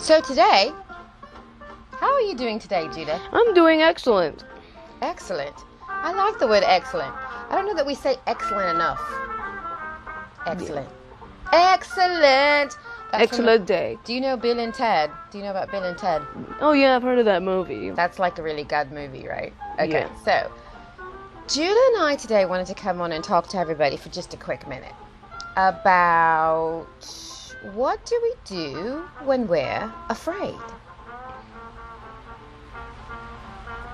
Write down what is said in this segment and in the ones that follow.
So today, how are you doing today, Judah? I'm doing excellent. Excellent. I like the word excellent. I don't know that we say excellent enough. Excellent. Yeah. Excellent. Excellent day. Do you know Bill and Ted? Do you know about Bill and Ted? Oh yeah, I've heard of that movie. That's like a really good movie, right? Okay, Yeah. So Judah and I today wanted to come on and talk to everybody for just a quick minute about what do we do when we're afraid.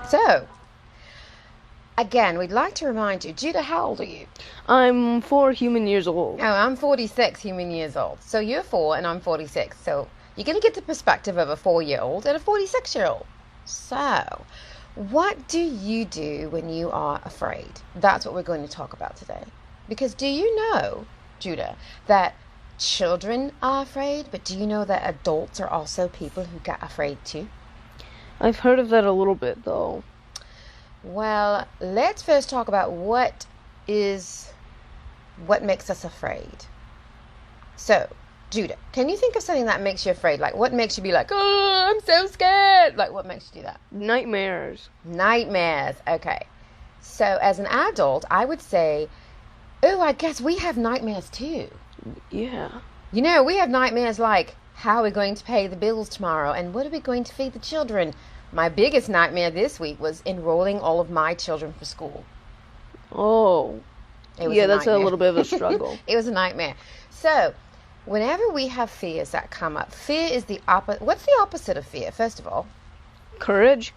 So, again, we'd like to remind you, Judah, how old are you? I'm 4 human years old. Oh, I'm 46 human years old. So you're 4 and I'm 46. So you're going to get the perspective of a 4-year-old and a 46-year-old. So, what do you do when you are afraid? That's what we're going to talk about today. Because do you know, Judah, that children are afraid, but do you know that adults are also people who get afraid too? I've heard of that a little bit, though. Well, let's first talk about what makes us afraid. So, Judah, can you think of something that makes you afraid? Like, what makes you be like, oh, I'm so scared? Like, what makes you do that? Nightmares. Nightmares. Okay. So, as an adult, I would say, oh, I guess we have nightmares too. Yeah. You know, we have nightmares like, how are we going to pay the bills tomorrow? And what are we going to feed the children? My biggest nightmare this week was enrolling all of my children for school. Oh. Yeah, that's a little bit of a struggle. It was a nightmare. So, whenever we have fears that come up, fear is the opposite. What's the opposite of fear, first of all? Courage.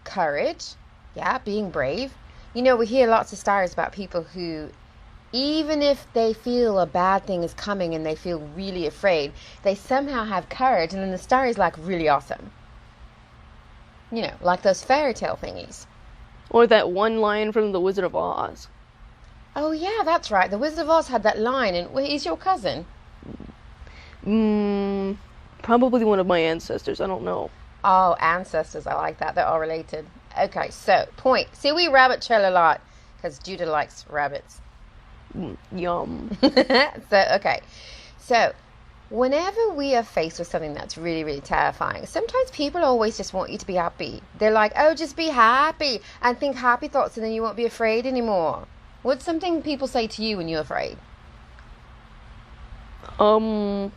Courage. Yeah, being brave. You know, we hear lots of stories about people who, even if they feel a bad thing is coming and they feel really afraid, they somehow have courage, and then the story is like really awesome. You know, like those fairy tale thingies. Or that one line from The Wizard of Oz. Oh yeah, that's right. The Wizard of Oz had that line, and he's your cousin. Probably one of my ancestors. I don't know. Oh, ancestors. I like that. They're all related. Okay, so, point. See, we rabbit trail a lot, because Judah likes rabbits. Yum. So, whenever we are faced with something that's really, really terrifying, sometimes people always just want you to be happy. They're like, oh, just be happy, and think happy thoughts, and then you won't be afraid anymore. What's something people say to you when you're afraid? I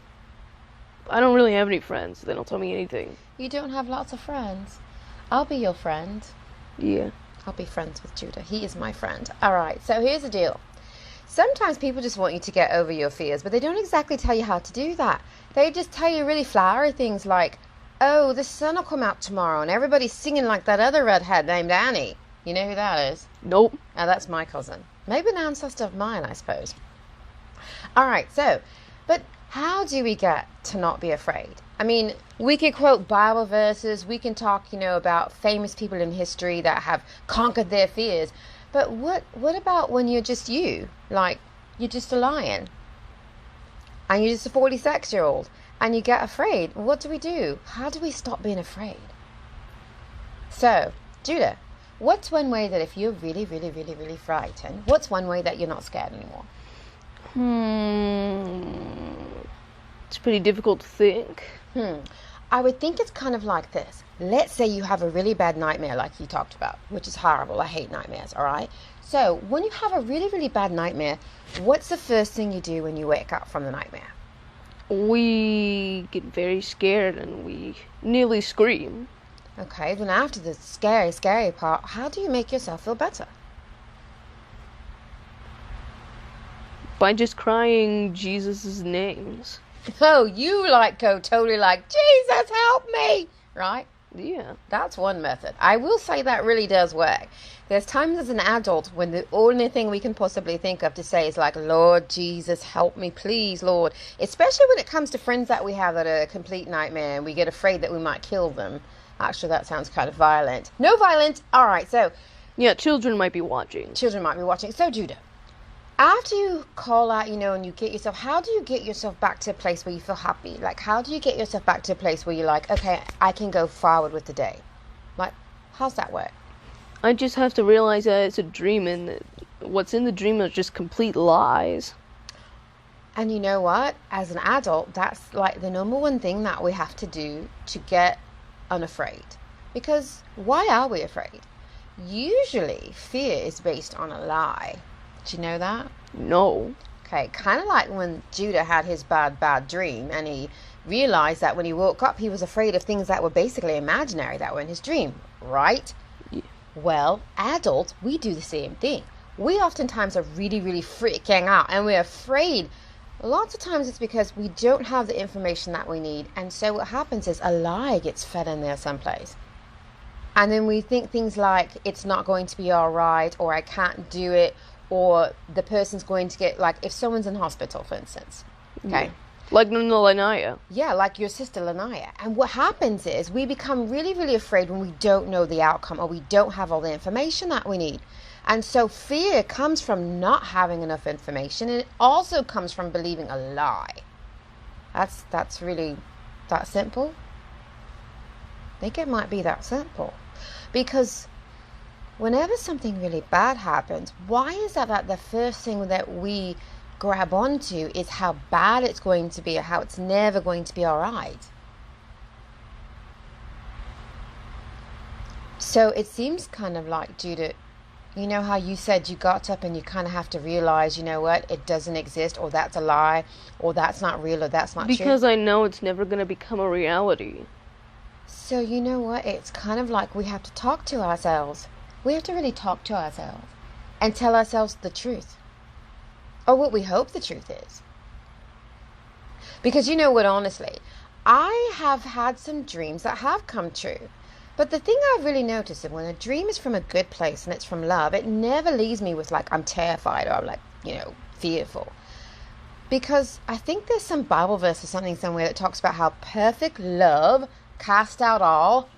don't really have any friends. They don't tell me anything. You don't have lots of friends. I'll be your friend. Yeah. I'll be friends with Judah. He is my friend. All right, so here's the deal. Sometimes people just want you to get over your fears, but they don't exactly tell you how to do that. They just tell you really flowery things like, oh, the sun will come out tomorrow, and everybody's singing like that other redhead named Annie. You know who that is? Nope. Oh, that's my cousin. Maybe an ancestor of mine, I suppose. All right, so, but how do we get to not be afraid? I mean, we can quote Bible verses, we can talk, about famous people in history that have conquered their fears, but what about when you're just you? Like, you're just a lion, and you're just a 46-year-old, and you get afraid. What do we do? How do we stop being afraid? So, Judah, what's one way that if you're really, really, really, really frightened, what's one way that you're not scared anymore? It's pretty difficult to think. I would think it's kind of like this. Let's say you have a really bad nightmare like you talked about, which is horrible. I hate nightmares, all right? So when you have a really, really bad nightmare, what's the first thing you do when you wake up from the nightmare? We get very scared and we nearly scream. Okay, then after the scary, scary part, how do you make yourself feel better? By just crying Jesus' names. Oh, you go totally like, Jesus, help me, right? Yeah. That's one method. I will say that really does work. There's times as an adult when the only thing we can possibly think of to say is like, Lord Jesus, help me, please, Lord. Especially when it comes to friends that we have that are a complete nightmare and we get afraid that we might kill them. Actually, that sounds kind of violent. No violent. All right, so. Yeah, children might be watching. Children might be watching. So, Judah, after you call out, and you get yourself, how do you get yourself back to a place where you feel happy? Like, how do you get yourself back to a place where you're like, okay, I can go forward with the day? Like, how's that work? I just have to realize that it's a dream and that what's in the dream is just complete lies. And you know what? As an adult, that's like the number one thing that we have to do to get unafraid. Because why are we afraid? Usually, fear is based on a lie. Did you know that? No. Okay, kind of like when Judah had his bad dream and he realized that when he woke up, he was afraid of things that were basically imaginary, that were in his dream, right? Yeah. Well, adults, we do the same thing. We oftentimes are really freaking out and we're afraid. Lots of times it's because we don't have the information that we need. And so what happens is a lie gets fed in there someplace. And then we think things like, it's not going to be all right, or I can't do it, or the person's going to get, like, if someone's in hospital, for instance. Okay. Yeah. Like Lanaya. Yeah, like your sister Lanaya. And what happens is we become really afraid when we don't know the outcome or we don't have all the information that we need. And so fear comes from not having enough information, and it also comes from believing a lie. That's really that simple. I think it might be that simple. Because whenever something really bad happens, why is that the first thing that we grab onto is how bad it's going to be or how it's never going to be all right? So it seems kind of like, Judah, you know how you said you got up and you kind of have to realize, you know what, it doesn't exist, or that's a lie, or that's not real, or that's not true. Because I know it's never going to become a reality. So you know what, it's kind of like we have to talk to ourselves. We have to really talk to ourselves and tell ourselves the truth, or what we hope the truth is. Because you know what, honestly, I have had some dreams that have come true. But the thing I've really noticed is when a dream is from a good place and it's from love, it never leaves me with like, I'm terrified or I'm like, fearful. Because I think there's some Bible verse or something somewhere that talks about how perfect love casts out all...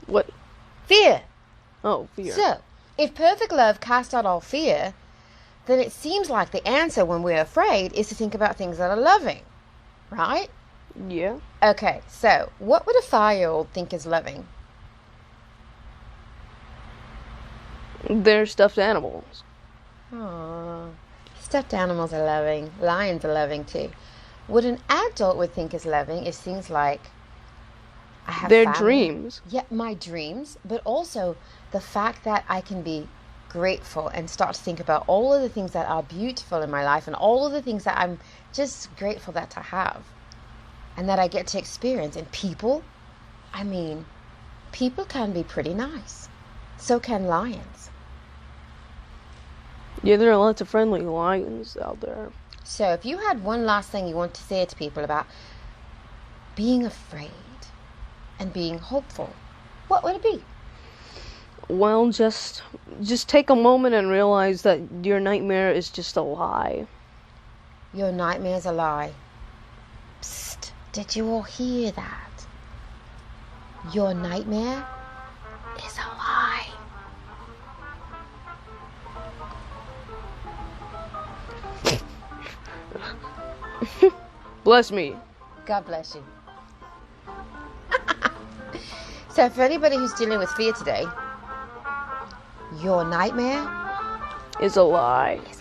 What? Fear. Oh, fear. So, if perfect love casts out all fear, then it seems like the answer when we're afraid is to think about things that are loving, right? Yeah. Okay, so what would a 5-year-old think is loving? They're stuffed animals. Aww. Stuffed animals are loving. Lions are loving too. What an adult would think is loving is things like, I have Their family. dreams. Yeah, my dreams, but also the fact that I can be grateful and start to think about all of the things that are beautiful in my life and all of the things that I'm just grateful that I have and that I get to experience. And people, people can be pretty nice. So can lions. Yeah, there are lots of friendly lions out there. So if you had one last thing you want to say to people about being afraid and being hopeful, what would it be? Well, just take a moment and realize that your nightmare is just a lie. Your nightmare's a lie. Psst, did you all hear that? Your nightmare is a lie. Bless me. God bless you. So for anybody who's dealing with fear today, your nightmare Is a lie. is